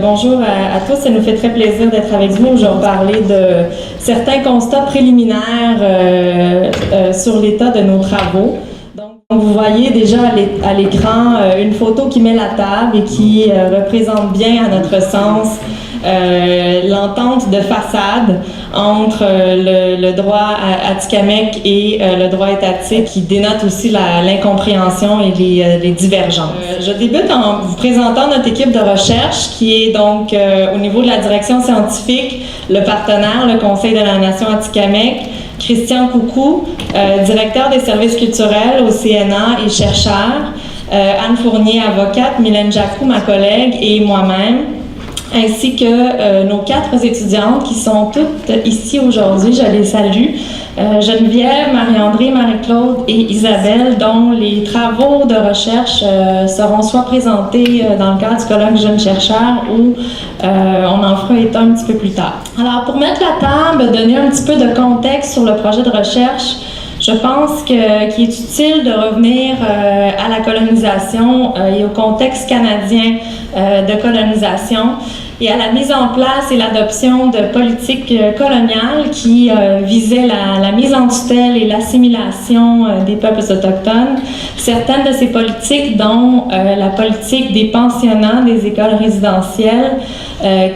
Bonjour à tous, ça nous fait très plaisir d'être avec vous. Je vais parler de certains constats préliminaires sur l'état de nos travaux. Donc, vous voyez déjà à l'écran une photo qui met la table et qui représente bien, à notre sens, l'entente de façade entre le droit atikamekw et le droit étatique, qui dénote aussi l'incompréhension et les divergences. Je débute en vous présentant notre équipe de recherche qui est donc au niveau de la direction scientifique, le partenaire, le Conseil de la Nation atikamekw, Christian Coucou, directeur des services culturels au CNA et chercheur, Anne Fournier, avocate, Mylène Jacou, ma collègue, et moi-même, ainsi que nos 4 étudiantes qui sont toutes ici aujourd'hui. Je les salue. Geneviève, Marie-André, Marie-Claude et Isabelle, dont les travaux de recherche seront soit présentés dans le cadre du colloque Jeunes chercheurs ou on en fera état un petit peu plus tard. Alors, pour mettre la table, donner un petit peu de contexte sur le projet de recherche, je pense qu'il est utile de revenir à la colonisation et au contexte canadien de colonisation et à la mise en place et l'adoption de politiques coloniales qui visaient la mise en tutelle et l'assimilation des peuples autochtones. Certaines de ces politiques, dont la politique des pensionnats des écoles résidentielles,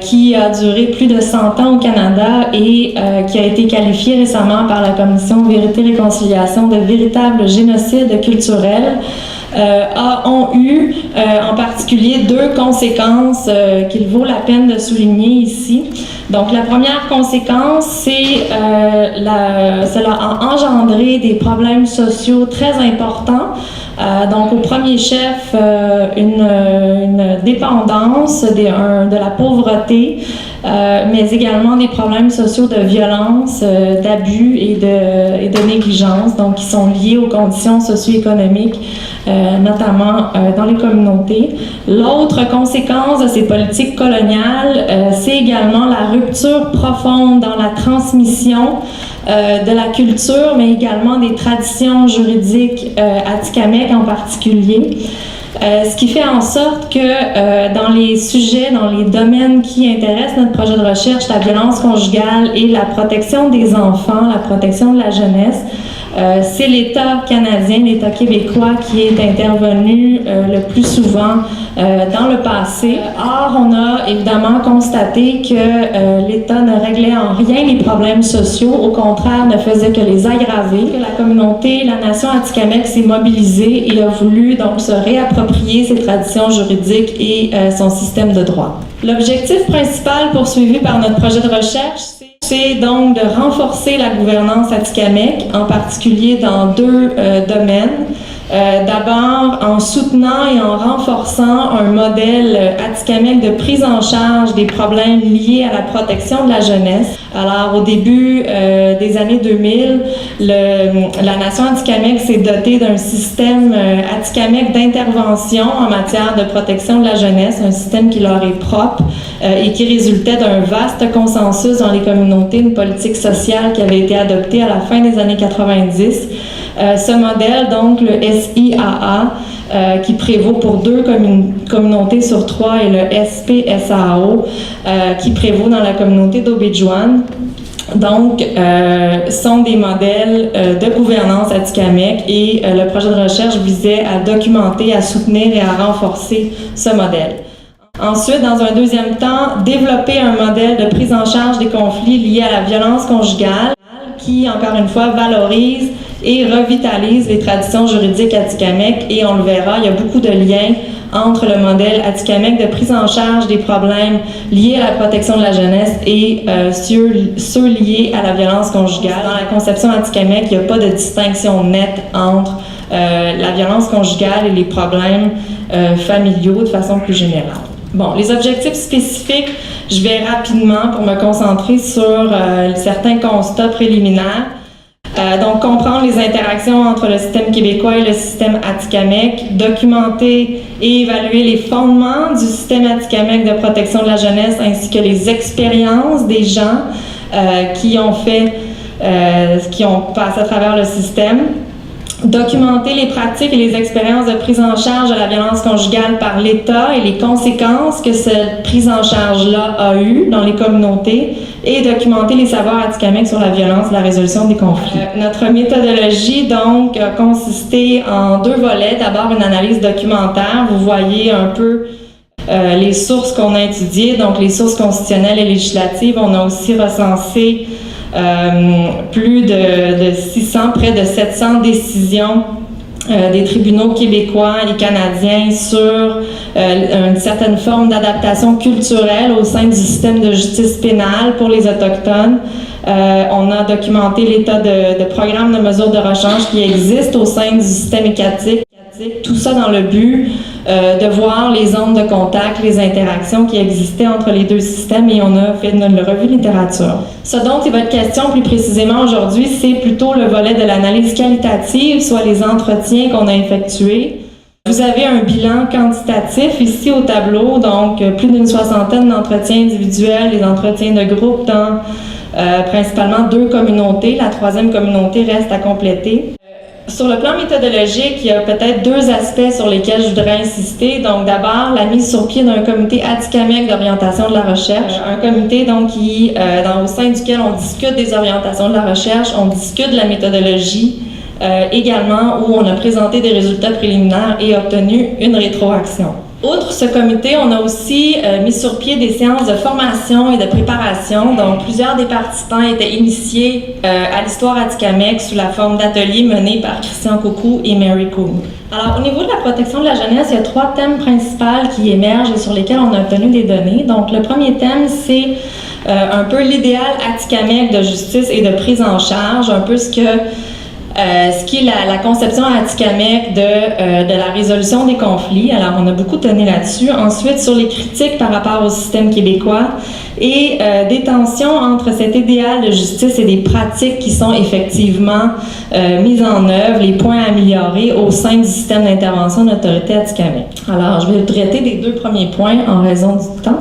qui a duré plus de 100 ans au Canada et qui a été qualifiée récemment par la Commission Vérité et Réconciliation de véritable génocide culturel, ont eu en particulier 2 conséquences qu'il vaut la peine de souligner ici. Donc, la première conséquence, c'est cela a engendré des problèmes sociaux très importants. Donc, au premier chef, une dépendance de la pauvreté, mais également des problèmes sociaux de violence, d'abus et de négligence, donc qui sont liés aux conditions socio-économiques, notamment dans les communautés. L'autre conséquence de ces politiques coloniales, c'est également la rupture profonde dans la transmission de la culture, mais également des traditions juridiques atikamekw en particulier. Ce qui fait en sorte que dans les sujets, dans les domaines qui intéressent notre projet de recherche, la violence conjugale et la protection des enfants, la protection de la jeunesse, c'est l'État canadien, l'État québécois qui est intervenu le plus souvent dans le passé. Or, on a évidemment constaté que l'État ne réglait en rien les problèmes sociaux, au contraire, ne faisait que les aggraver. Que la communauté, la nation atikamekw s'est mobilisée et a voulu donc se réapproprier ses traditions juridiques et son système de droit. L'objectif principal poursuivi par notre projet de recherche, c'est donc de renforcer la gouvernance atikamekw, en particulier dans 2 domaines. D'abord, en soutenant et en renforçant un modèle atikamekw de prise en charge des problèmes liés à la protection de la jeunesse. Alors, au début des années 2000, la nation atikamekw s'est dotée d'un système atikamekw d'intervention en matière de protection de la jeunesse, un système qui leur est propre et qui résultait d'un vaste consensus dans les communautés, une politique sociale qui avait été adoptée à la fin des années 90. Ce modèle, donc le SIAA, qui prévaut pour 2 communautés sur 3, et le SPSAO, qui prévaut dans la communauté d'Obidjouan, donc sont des modèles de gouvernance atikamekw, et le projet de recherche visait à documenter, à soutenir et à renforcer ce modèle. Ensuite, dans un deuxième temps, développer un modèle de prise en charge des conflits liés à la violence conjugale qui, encore une fois, valorise et revitalise les traditions juridiques atikamekw, et on le verra, il y a beaucoup de liens entre le modèle atikamekw de prise en charge des problèmes liés à la protection de la jeunesse et ceux liés à la violence conjugale. Dans la conception atikamekw, il n'y a pas de distinction nette entre la violence conjugale et les problèmes familiaux de façon plus générale. Bon, les objectifs spécifiques, je vais rapidement pour me concentrer sur certains constats préliminaires. Donc, comprendre les interactions entre le système québécois et le système atikamekw, documenter et évaluer les fondements du système atikamekw de protection de la jeunesse ainsi que les expériences des gens qui ont passé à travers le système. documenter les pratiques et les expériences de prise en charge de la violence conjugale par l'État et les conséquences que cette prise en charge-là a eues dans les communautés et documenter les savoirs atikamekw sur la violence et la résolution des conflits. Notre méthodologie, donc, a consisté en 2 volets. D'abord, une analyse documentaire. Vous voyez un peu les sources qu'on a étudiées, donc les sources constitutionnelles et législatives. On a aussi recensé plus de 600, près de 700 décisions des tribunaux québécois et canadiens sur une certaine forme d'adaptation culturelle au sein du système de justice pénale pour les Autochtones. On a documenté l'état de programmes de mesures de rechange qui existent au sein du système étatique. Tout ça dans le but de voir les zones de contact, les interactions qui existaient entre les 2 systèmes, et on a fait une revue littérature. Ce dont est votre question plus précisément aujourd'hui, c'est plutôt le volet de l'analyse qualitative, soit les entretiens qu'on a effectués. Vous avez un bilan quantitatif ici au tableau, donc plus d'une 60aine d'entretiens individuels, des entretiens de groupe dans principalement 2 communautés. La 3e communauté reste à compléter. Sur le plan méthodologique, il y a peut-être 2 aspects sur lesquels je voudrais insister. Donc, d'abord, la mise sur pied d'un comité atikamekw d'orientation de la recherche. Un comité, donc, au sein duquel on discute des orientations de la recherche, on discute de la méthodologie, également où on a présenté des résultats préliminaires et obtenu une rétroaction. Outre ce comité, on a aussi mis sur pied des séances de formation et de préparation. Donc, plusieurs des participants étaient initiés à l'histoire atikamekw sous la forme d'ateliers menés par Christian Coucou et Mary Coon. Alors, au niveau de la protection de la jeunesse, il y a 3 thèmes principaux qui émergent et sur lesquels on a obtenu des données. Donc, le premier thème, c'est un peu l'idéal atikamekw de justice et de prise en charge, un peu ce qui est la conception atikamekw de la résolution des conflits. Alors, on a beaucoup donné là-dessus. Ensuite, sur les critiques par rapport au système québécois et des tensions entre cet idéal de justice et des pratiques qui sont effectivement mises en œuvre, les points à améliorer au sein du système d'intervention de l'autorité atikamekw. Alors, je vais traiter des 2 premiers points en raison du temps.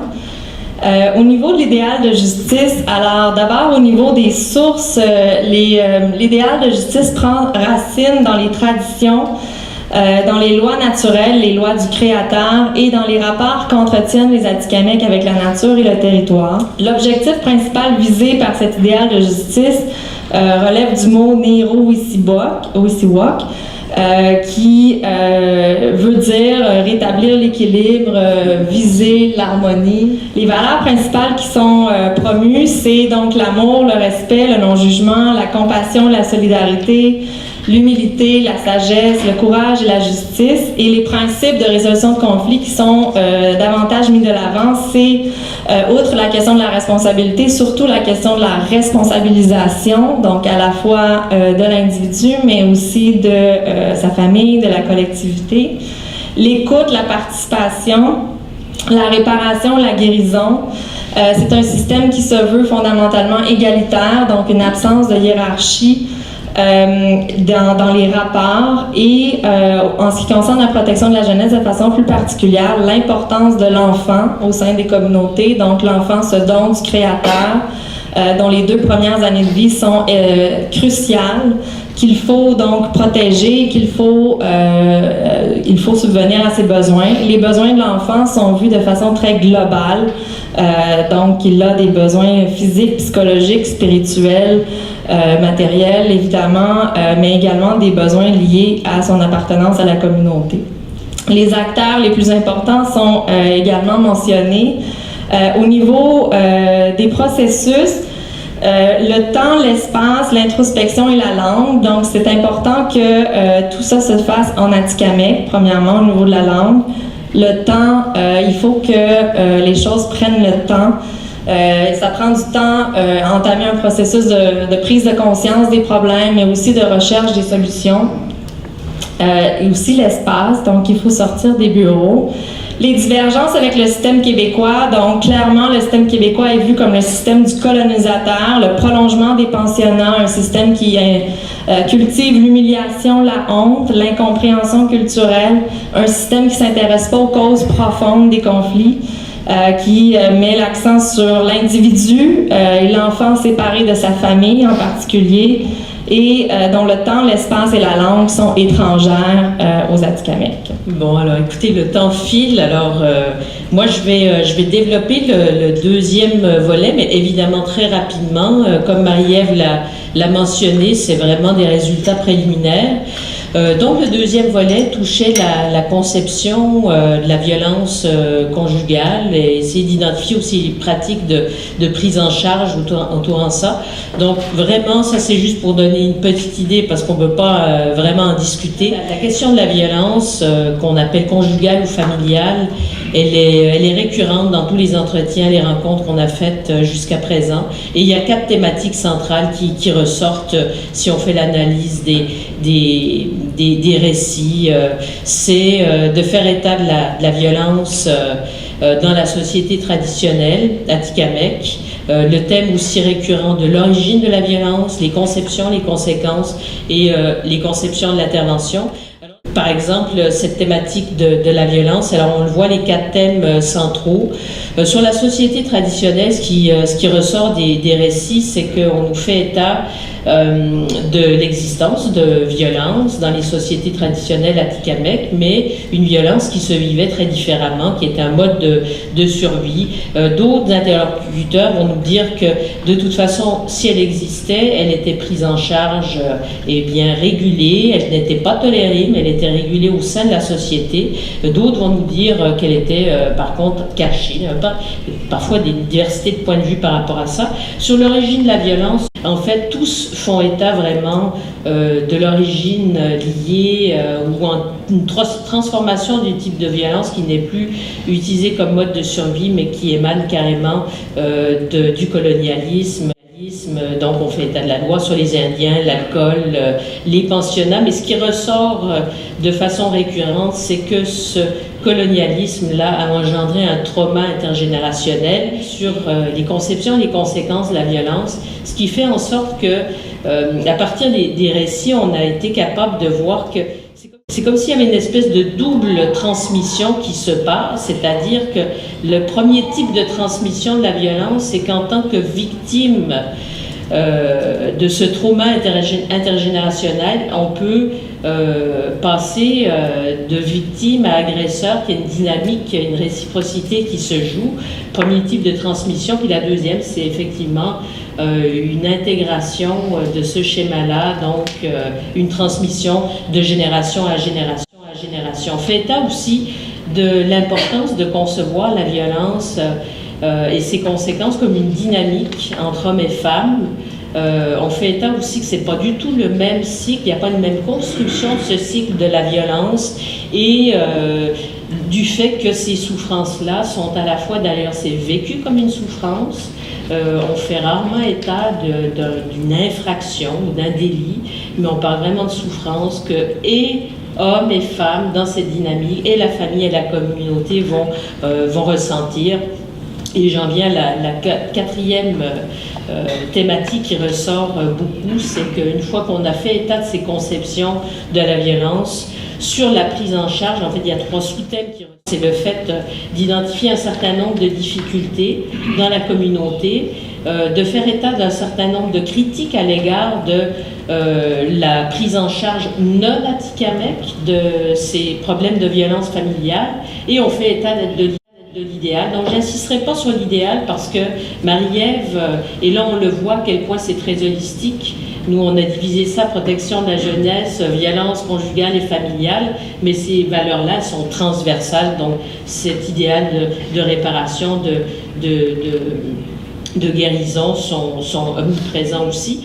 Au niveau de l'idéal de justice, alors d'abord au niveau des sources, l'idéal de justice prend racine dans les traditions, dans les lois naturelles, les lois du Créateur et dans les rapports qu'entretiennent les Atikamekw avec la nature et le territoire. L'objectif principal visé par cet idéal de justice relève du mot Nero-Wisiwak, qui veut dire rétablir l'équilibre, viser l'harmonie. Les valeurs principales qui sont promues, c'est donc l'amour, le respect, le non-jugement, la compassion, la solidarité, l'humilité, la sagesse, le courage et la justice. Et les principes de résolution de conflits qui sont davantage mis de l'avant, c'est, outre la question de la responsabilité, surtout la question de la responsabilisation, donc à la fois de l'individu, mais aussi de sa famille, de la collectivité. L'écoute, la participation, la réparation, la guérison. C'est un système qui se veut fondamentalement égalitaire, donc une absence de hiérarchie dans les rapports et en ce qui concerne la protection de la jeunesse de façon plus particulière, l'importance de l'enfant au sein des communautés, donc l'enfant ce don du Créateur dont les 2 premières années de vie sont cruciales, qu'il faut donc protéger, il faut subvenir à ses besoins. Les besoins de l'enfant sont vus de façon très globale, donc il a des besoins physiques, psychologiques, spirituels, matériels évidemment, mais également des besoins liés à son appartenance à la communauté. Les acteurs les plus importants sont également mentionnés. Au niveau des processus, le temps, l'espace, l'introspection et la langue. Donc, c'est important que tout ça se fasse en atikamekw, premièrement, au niveau de la langue. Le temps, il faut que les choses prennent le temps. Ça prend du temps à entamer un processus de prise de conscience des problèmes, mais aussi de recherche des solutions. Et aussi l'espace, donc il faut sortir des bureaux. Les divergences avec le système québécois, donc clairement le système québécois est vu comme le système du colonisateur, le prolongement des pensionnats, un système qui cultive l'humiliation, la honte, l'incompréhension culturelle, un système qui ne s'intéresse pas aux causes profondes des conflits, qui met l'accent sur l'individu et l'enfant séparé de sa famille en particulier, et dont le temps, l'espace et la langue sont étrangères aux Atikamekw. Bon, alors écoutez, le temps file. Alors, moi, je vais développer le deuxième volet, mais évidemment très rapidement. Comme Marie-Ève l'a mentionné, c'est vraiment des résultats préliminaires. Donc, le deuxième volet touchait la conception de la violence conjugale et essayer d'identifier aussi les pratiques de prise en charge entourant ça. Donc, vraiment, ça c'est juste pour donner une petite idée parce qu'on ne peut pas vraiment en discuter. La question de la violence qu'on appelle conjugale ou familiale, elle est récurrente dans tous les entretiens, les rencontres qu'on a faites jusqu'à présent. Et il y a 4 thématiques centrales qui ressortent si on fait l'analyse des récits. C'est de faire état de la violence dans la société traditionnelle atikamekw. Le thème aussi récurrent de l'origine de la violence, les conceptions, les conséquences et les conceptions de l'intervention. Par exemple, cette thématique de la violence, alors on le voit, les 4 thèmes centraux. Sur la société traditionnelle, ce qui ressort des récits, c'est qu'on nous fait état de l'existence de violence dans les sociétés traditionnelles atikamekw, mais une violence qui se vivait très différemment, qui était un mode de survie. D'autres interlocuteurs vont nous dire que de toute façon, si elle existait, elle était prise en charge et bien régulée, elle n'était pas tolérée, mais elle était régulée au sein de la société. D'autres vont nous dire qu'elle était par contre cachée. Parfois des diversités de points de vue par rapport à ça. Sur l'origine de la violence, en fait, tous font état vraiment de l'origine liée ou une transformation du type de violence qui n'est plus utilisé comme mode de survie, mais qui émane carrément du colonialisme. Donc, on fait état de la loi sur les Indiens, l'alcool, les pensionnats. Mais ce qui ressort de façon récurrente, c'est que ce colonialisme-là a engendré un trauma intergénérationnel sur les conceptions et les conséquences de la violence, ce qui fait en sorte que, à partir des récits, on a été capable de voir que c'est comme s'il y avait une espèce de double transmission qui se passe, c'est-à-dire que le premier type de transmission de la violence, c'est qu'en tant que victime de ce trauma intergénérationnel, on peut passer de victime à agresseur, qu'il y a une dynamique, une réciprocité qui se joue. Premier type de transmission, puis la deuxième, c'est effectivement une intégration de ce schéma-là, donc une transmission de génération à génération à génération. On fait état aussi de l'importance de concevoir la violence et ses conséquences comme une dynamique entre hommes et femmes. On fait état aussi que c'est pas du tout le même cycle, il n'y a pas une même construction de ce cycle de la violence et du fait que ces souffrances-là sont à la fois, d'ailleurs, c'est vécu comme une souffrance. On fait rarement état d'une infraction ou d'un délit, mais on parle vraiment de souffrance que et hommes et femmes dans cette dynamique et la famille et la communauté vont ressentir. Et j'en viens à la 4e thématique qui ressort beaucoup, c'est qu'une fois qu'on a fait état de ces conceptions de la violence, sur la prise en charge, en fait, il y a 3 sous-thèmes qui ressortent. C'est le fait d'identifier un certain nombre de difficultés dans la communauté, de faire état d'un certain nombre de critiques à l'égard de la prise en charge non atikamekw de ces problèmes de violence familiale, et on fait état de l'idéal. Donc, j'insisterai pas sur l'idéal parce que Marie-Ève, et là on le voit à quel point c'est très holistique. Nous, on a divisé ça, protection de la jeunesse, violence conjugale et familiale, mais ces valeurs-là sont transversales. Donc, cet idéal de réparation, de guérison sont omniprésents aussi.